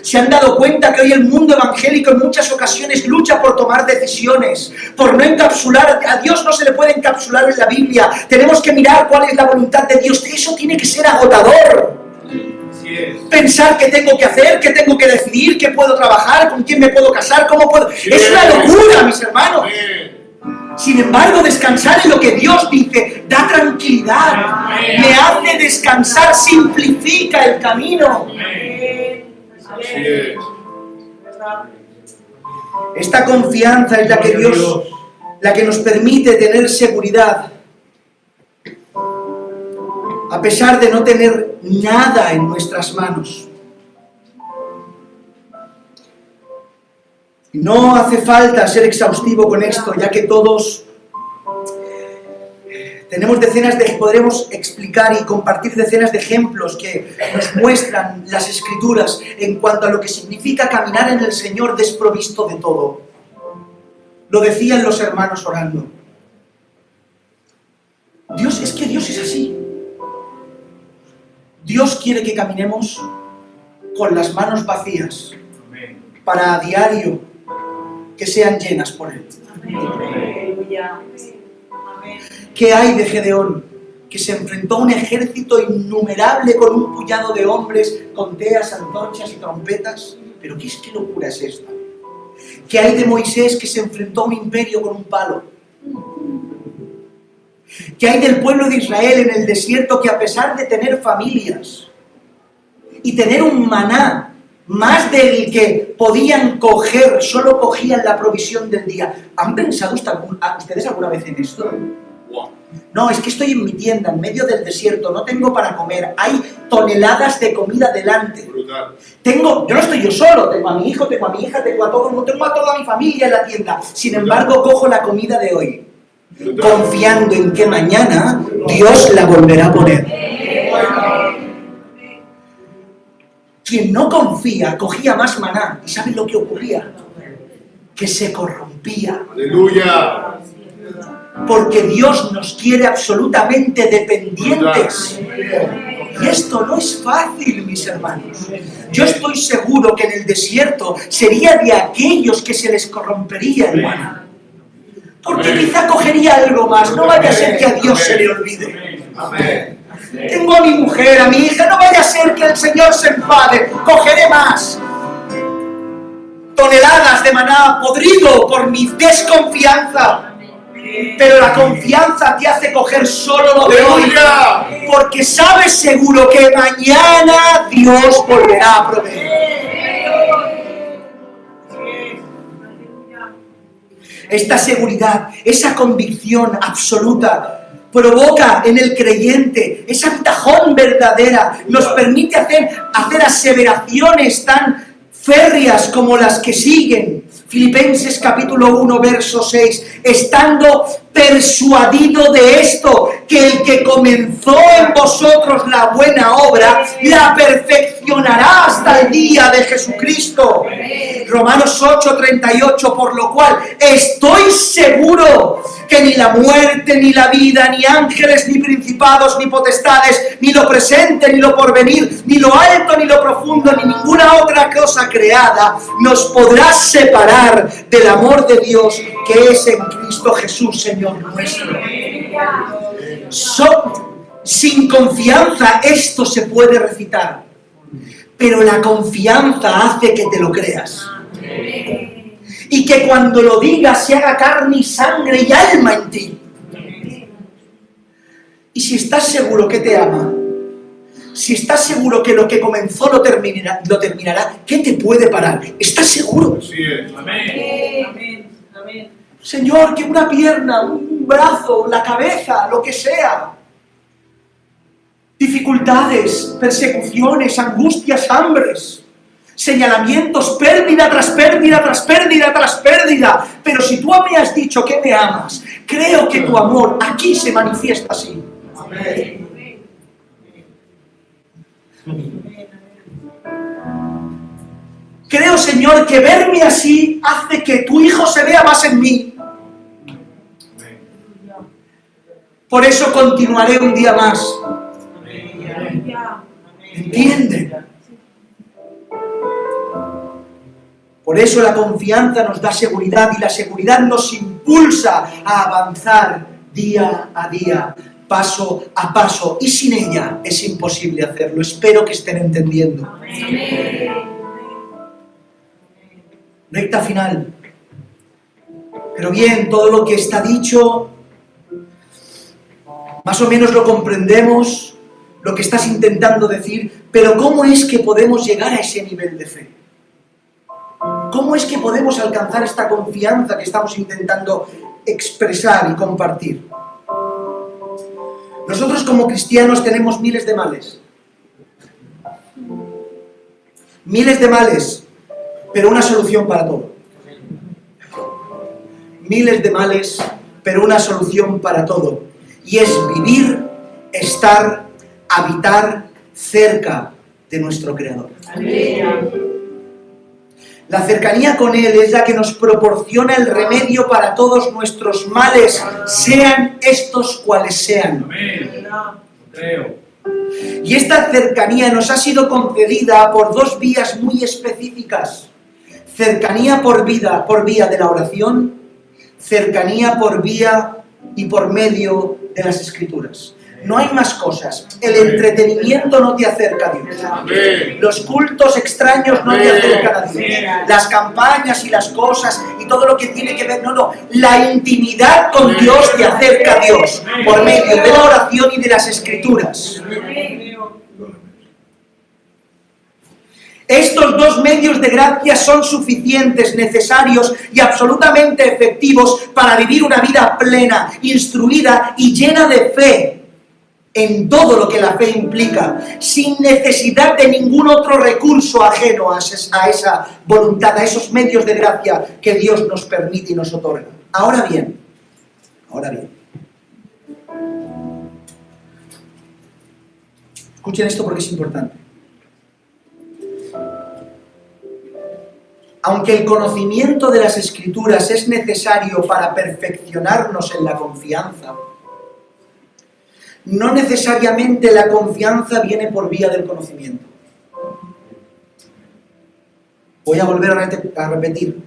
¿Se han dado cuenta que hoy el mundo evangélico en muchas ocasiones lucha por tomar decisiones? Por no encapsular, a Dios no se le puede encapsular en la Biblia. Tenemos que mirar cuál es la voluntad de Dios. Eso tiene que ser agotador. Pensar qué tengo que hacer, qué tengo que decidir, qué puedo trabajar, con quién me puedo casar, cómo puedo... Es una locura, mis hermanos. Sin embargo, descansar en lo que Dios dice da tranquilidad, me hace descansar, simplifica el camino. Esta confianza es la que nos permite tener seguridad, a pesar de no tener nada en nuestras manos. No hace falta ser exhaustivo con esto, ya que todos podremos explicar y compartir decenas de ejemplos que nos muestran las Escrituras en cuanto a lo que significa caminar en el Señor desprovisto de todo. Lo decían los hermanos orando. Dios es así. Dios quiere que caminemos con las manos vacías para a diario que sean llenas por Él. ¿Qué hay de Gedeón? Que se enfrentó a un ejército innumerable con un puñado de hombres con teas, antorchas y trompetas. ¿Pero qué locura es esta? ¿Qué hay de Moisés que se enfrentó a un imperio con un palo? ¿Qué hay del pueblo de Israel en el desierto que a pesar de tener familias y tener un maná más del que podían coger, solo cogían la provisión del día? ¿Han pensado ustedes alguna vez en esto? No, es que estoy en mi tienda, en medio del desierto, no tengo para comer, hay toneladas de comida delante. Yo no estoy yo solo, tengo a mi hijo, tengo a mi hija, tengo a toda mi familia en la tienda. Sin embargo, cojo la comida de hoy, confiando en que mañana Dios la volverá a poner. Quien no confía, cogía más maná. ¿Y saben lo que ocurría? Que se corrompía. ¡Aleluya! Porque Dios nos quiere absolutamente dependientes. Y esto no es fácil, mis hermanos. Yo estoy seguro que en el desierto sería de aquellos que se les corrompería el maná. Porque quizá cogería algo más, no vaya a ser que a Dios se le olvide. Tengo a mi mujer, a mi hija, no vaya a ser que el Señor se enfade, cogeré más. Toneladas de maná podrido por mi desconfianza. Pero la confianza te hace coger solo lo de hoy, porque sabes seguro que mañana Dios volverá a proveer. Esta seguridad, esa convicción absoluta provoca en el creyente esa bitajón verdadera, nos permite hacer aseveraciones tan férreas como las que siguen. Filipenses capítulo 1, verso 6, estando persuadido de esto, que el que comenzó en vosotros la buena obra, la perfeccionará hasta el día de Jesucristo. Romanos 8, 38, por lo cual estoy seguro que ni la muerte, ni la vida, ni ángeles, ni principados, ni potestades, ni lo presente, ni lo porvenir, ni lo alto, ni lo profundo, ni ninguna otra cosa creada nos podrá separar del amor de Dios que es en Cristo Jesús, Señor nuestro. Sin confianza esto se puede recitar, pero la confianza hace que te lo creas. Y que cuando lo digas se haga carne y sangre y alma en ti. Y si estás seguro que te ama, Si estás seguro que lo que comenzó lo terminará, ¿qué te puede parar? ¿Estás seguro? Así es. Amén. Amén. Señor, que una pierna, un brazo, la cabeza, lo que sea. Dificultades, persecuciones, angustias, hambres, señalamientos, pérdida tras pérdida, tras pérdida, tras pérdida. Pero si tú me has dicho que me amas, creo que tu amor aquí se manifiesta así. Amén. Creo, Señor, que verme así hace que tu Hijo se vea más en mí. Por eso continuaré un día más. ¿Entienden? Por eso la confianza nos da seguridad y la seguridad nos impulsa a avanzar día a día, paso a paso, y sin ella es imposible hacerlo. Espero que estén entendiendo. Recta final. Pero bien, todo lo que está dicho, más o menos lo comprendemos, lo que estás intentando decir, pero ¿cómo es que podemos llegar a ese nivel de fe? ¿Cómo es que podemos alcanzar esta confianza que estamos intentando expresar y compartir? Nosotros como cristianos tenemos miles de males. Miles de males, pero una solución para todo. Miles de males, pero una solución para todo. Y es vivir, estar, habitar cerca de nuestro Creador. Amén. La cercanía con Él es la que nos proporciona el remedio para todos nuestros males, sean estos cuales sean. Amén. Creo. Y esta cercanía nos ha sido concedida por dos vías muy específicas. Cercanía por vía de la oración, cercanía por vía y por medio de las Escrituras. No hay más cosas. El entretenimiento no te acerca a Dios. Amén. Los cultos extraños no te acercan a Dios. Las campañas y las cosas y todo lo que tiene que ver, no. La intimidad con Dios te acerca a Dios por medio de la oración y de las Escrituras. Estos dos medios de gracia son suficientes, necesarios y absolutamente efectivos para vivir una vida plena, instruida y llena de fe en todo lo que la fe implica, sin necesidad de ningún otro recurso ajeno a esa voluntad, a esos medios de gracia que Dios nos permite y nos otorga. Ahora bien, escuchen esto porque es importante. Aunque el conocimiento de las Escrituras es necesario para perfeccionarnos en la confianza, no necesariamente la confianza viene por vía del conocimiento. Voy a volver a repetir.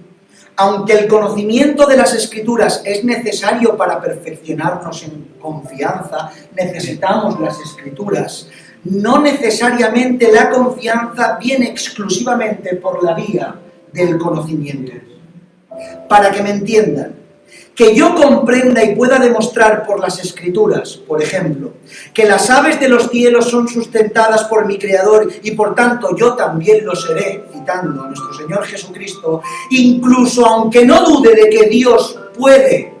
Aunque el conocimiento de las Escrituras es necesario para perfeccionarnos en confianza, necesitamos las Escrituras, no necesariamente la confianza viene exclusivamente por la vía del conocimiento. Para que me entiendan, que yo comprenda y pueda demostrar por las Escrituras, por ejemplo, que las aves de los cielos son sustentadas por mi Creador y por tanto yo también lo seré, citando a nuestro Señor Jesucristo, incluso aunque no dude de que Dios puede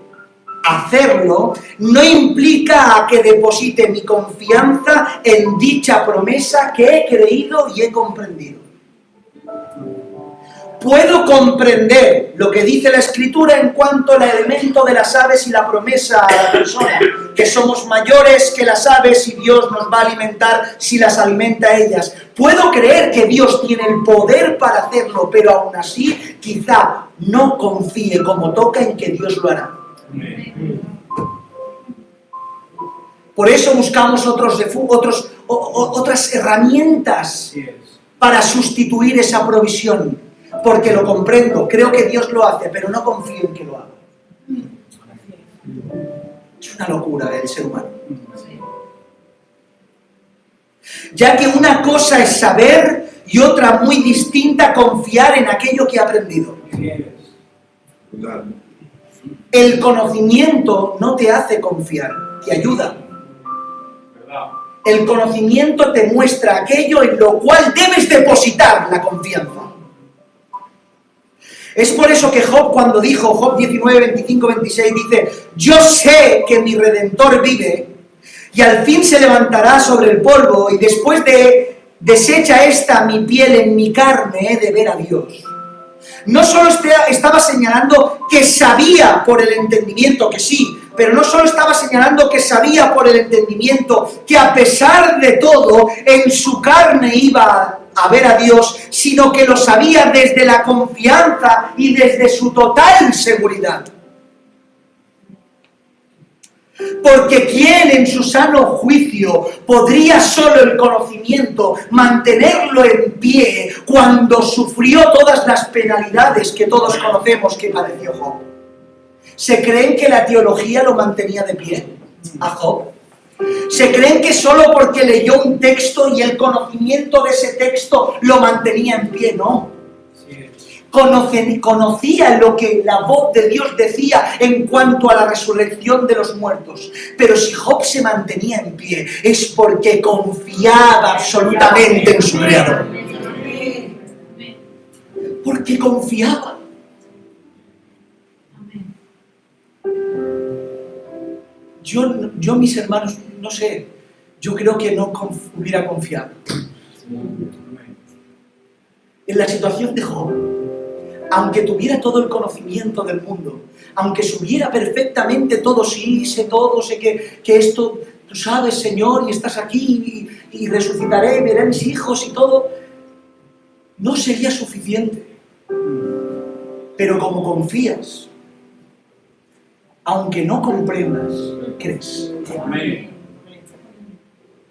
hacerlo, no implica a que deposite mi confianza en dicha promesa que he creído y he comprendido. Puedo comprender lo que dice la Escritura en cuanto al elemento de las aves y la promesa a la persona, que somos mayores que las aves y Dios nos va a alimentar si las alimenta a ellas. Puedo creer que Dios tiene el poder para hacerlo, pero aún así quizá no confíe como toca en que Dios lo hará. Por eso buscamos otras herramientas para sustituir esa provisión. Porque lo comprendo, creo que Dios lo hace, pero no confío en que lo haga. Es una locura el ser humano. Ya que una cosa es saber y otra muy distinta confiar en aquello que he aprendido. El conocimiento no te hace confiar, te ayuda. El conocimiento te muestra aquello en lo cual debes depositar la confianza. Es por eso que Job, cuando dijo, Job 19, 25, 26, dice: yo sé que mi Redentor vive y al fin se levantará sobre el polvo, y después de deshecha esta mi piel, en mi carne he de ver a Dios. No solo estaba señalando que sabía por el entendimiento, que sí, pero no solo estaba señalando que sabía por el entendimiento, que a pesar de todo, en su carne iba a ver a Dios, sino que lo sabía desde la confianza y desde su total seguridad. Porque ¿quién en su sano juicio podría solo el conocimiento mantenerlo en pie cuando sufrió todas las penalidades que todos conocemos que padeció Job? ¿Se creen que la teología lo mantenía de pie a Job? ¿Se creen que solo porque leyó un texto y el conocimiento de ese texto lo mantenía en pie? No. Conocía lo que la voz de Dios decía en cuanto a la resurrección de los muertos. Pero si Job se mantenía en pie, es porque confiaba absolutamente en su Creador. Porque confiaba. Yo, mis hermanos, no sé, yo creo que no hubiera confiado. En la situación de Job, aunque tuviera todo el conocimiento del mundo, aunque supiera perfectamente todo, sí, sé todo, sé que esto, tú sabes, Señor, y estás aquí, y resucitaré, veré a mis hijos y todo, no sería suficiente. Pero como confías, aunque no comprendas, crees. Amén.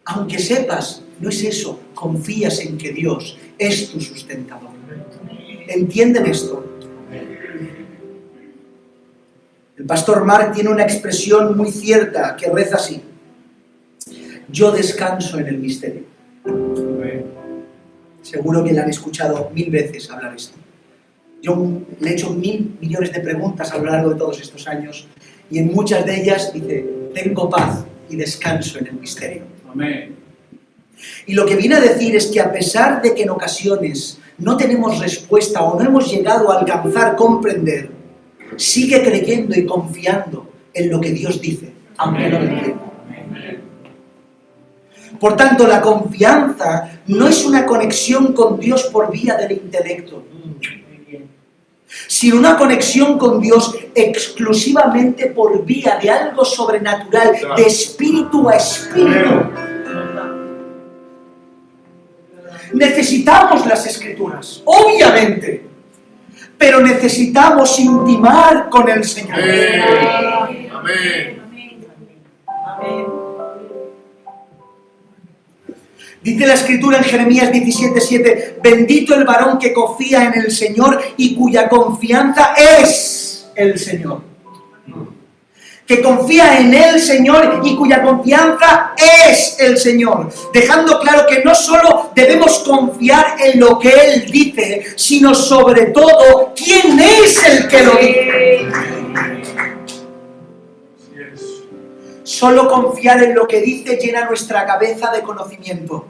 Aunque sepas, no es eso, confías en que Dios es tu sustentador. ¿Entienden esto? El pastor Mark tiene una expresión muy cierta que reza así: yo descanso en el misterio. Seguro que le han escuchado 1000 veces hablar esto. Yo le he hecho 1000 millones de preguntas a lo largo de todos estos años, y en muchas de ellas dice: tengo paz y descanso en el misterio. Amén. Y lo que viene a decir es que a pesar de que en ocasiones no tenemos respuesta o no hemos llegado a alcanzar, comprender, sigue creyendo y confiando en lo que Dios dice, aunque no lo entienda. Por tanto, la confianza no es una conexión con Dios por vía del intelecto, sino una conexión con Dios exclusivamente por vía de algo sobrenatural, de espíritu a espíritu. Necesitamos las Escrituras, obviamente, pero necesitamos intimar con el Señor. Amén. Amén. Amén. Dice la Escritura en Jeremías 17:7: bendito el varón que confía en el Señor y cuya confianza es el Señor. Que confía en el Señor y cuya confianza es el Señor. Dejando claro que no solo debemos confiar en lo que Él dice, sino sobre todo, ¿quién es el que lo dice? Solo confiar en lo que dice llena nuestra cabeza de conocimiento.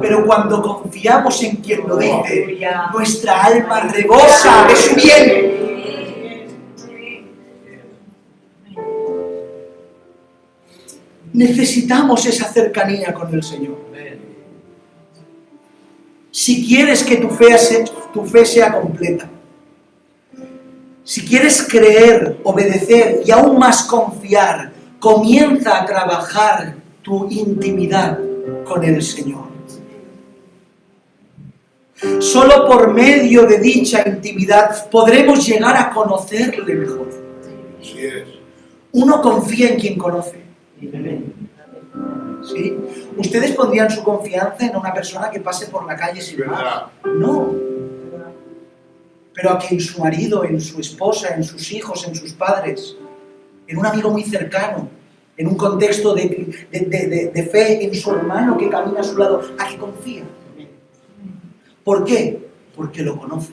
Pero cuando confiamos en quien lo dice, nuestra alma rebosa de su bien. Necesitamos esa cercanía con el Señor. Si quieres que tu fe sea completa, si quieres creer, obedecer y aún más confiar, comienza a trabajar tu intimidad con el Señor. Solo por medio de dicha intimidad podremos llegar a conocerle mejor. Así es. Uno confía en quien conoce. ¿Sí? ¿Ustedes pondrían su confianza en una persona que pase por la calle sin más? No. Pero a que en su marido, en su esposa, en sus hijos, en sus padres, en un amigo muy cercano, en un contexto de fe, en su hermano que camina a su lado, a que confía. ¿Por qué? Porque lo conoce.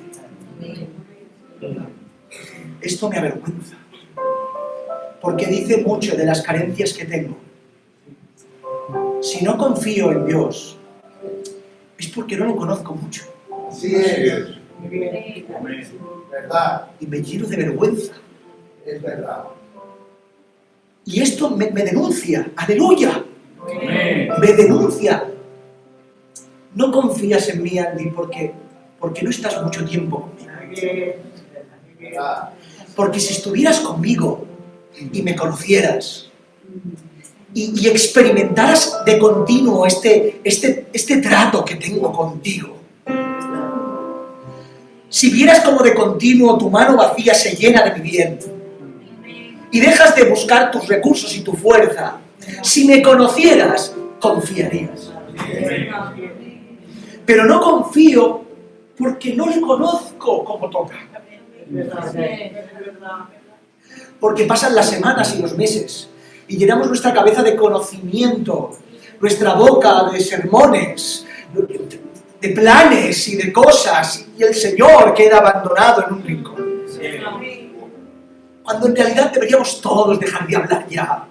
Esto me avergüenza, porque dice mucho de las carencias que tengo. Si no confío en Dios, es porque no lo conozco mucho. Así es. Amén. ¿Verdad? Y me lleno de vergüenza. Es verdad. Y esto me denuncia. ¡Aleluya! Amén. Me denuncia. No confías en mí, Andy, porque no estás mucho tiempo conmigo. ¿Verdad? Porque si estuvieras conmigo y me conocieras y experimentaras de continuo este trato que tengo contigo, si vieras como de continuo tu mano vacía se llena de mi bien y dejas de buscar tus recursos y tu fuerza, si me conocieras, confiarías. Pero no confío porque no le conozco como toca. Porque pasan las semanas y los meses y llenamos nuestra cabeza de conocimiento, nuestra boca de sermones, de planes y de cosas, y el Señor queda abandonado en un rincón. Cuando en realidad deberíamos todos dejar de hablar ya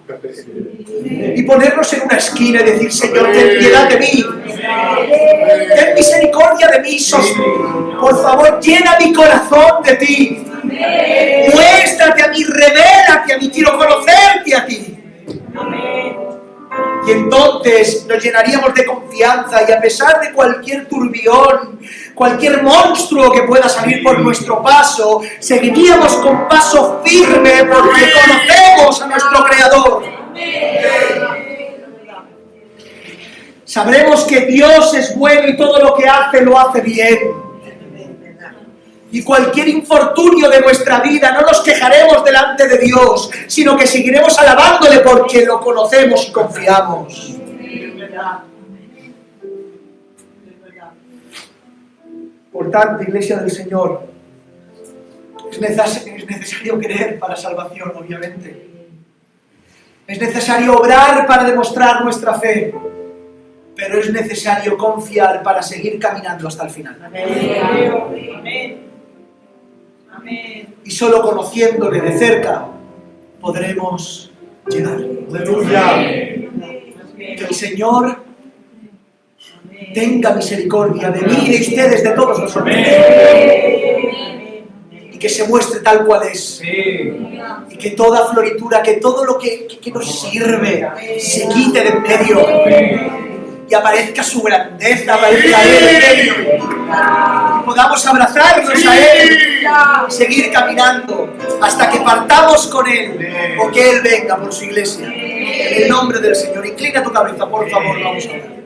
y ponernos en una esquina y decir: Señor, ten piedad de mí, ten misericordia de mí, por favor, llena mi corazón de ti, muéstrate a mí, revélate a mí, quiero conocerte a ti. Y entonces nos llenaríamos de confianza y a pesar de cualquier turbión, cualquier monstruo que pueda salir por nuestro paso, seguiríamos con paso firme porque conocemos a nuestro Creador. Sabremos que Dios es bueno y todo lo que hace lo hace bien. Y cualquier infortunio de nuestra vida no nos quejaremos delante de Dios, sino que seguiremos alabándole porque lo conocemos y confiamos. Por tanto, Iglesia del Señor, es necesario creer para salvación, obviamente. Es necesario obrar para demostrar nuestra fe, pero es necesario confiar para seguir caminando hasta el final. Amén. Y solo conociéndole de cerca podremos llegar. Aleluya. Que el Señor tenga misericordia de mí y de ustedes, de todos nosotros. Y que se muestre tal cual es. Y que toda floritura, que todo lo que nos sirve se quite de en medio. Y aparezca su grandeza, aparezca Él en medio. Y podamos abrazarnos a Él y seguir caminando hasta que partamos con Él o que Él venga por su iglesia. En el nombre del Señor. Inclina tu cabeza, por favor, vamos a ver.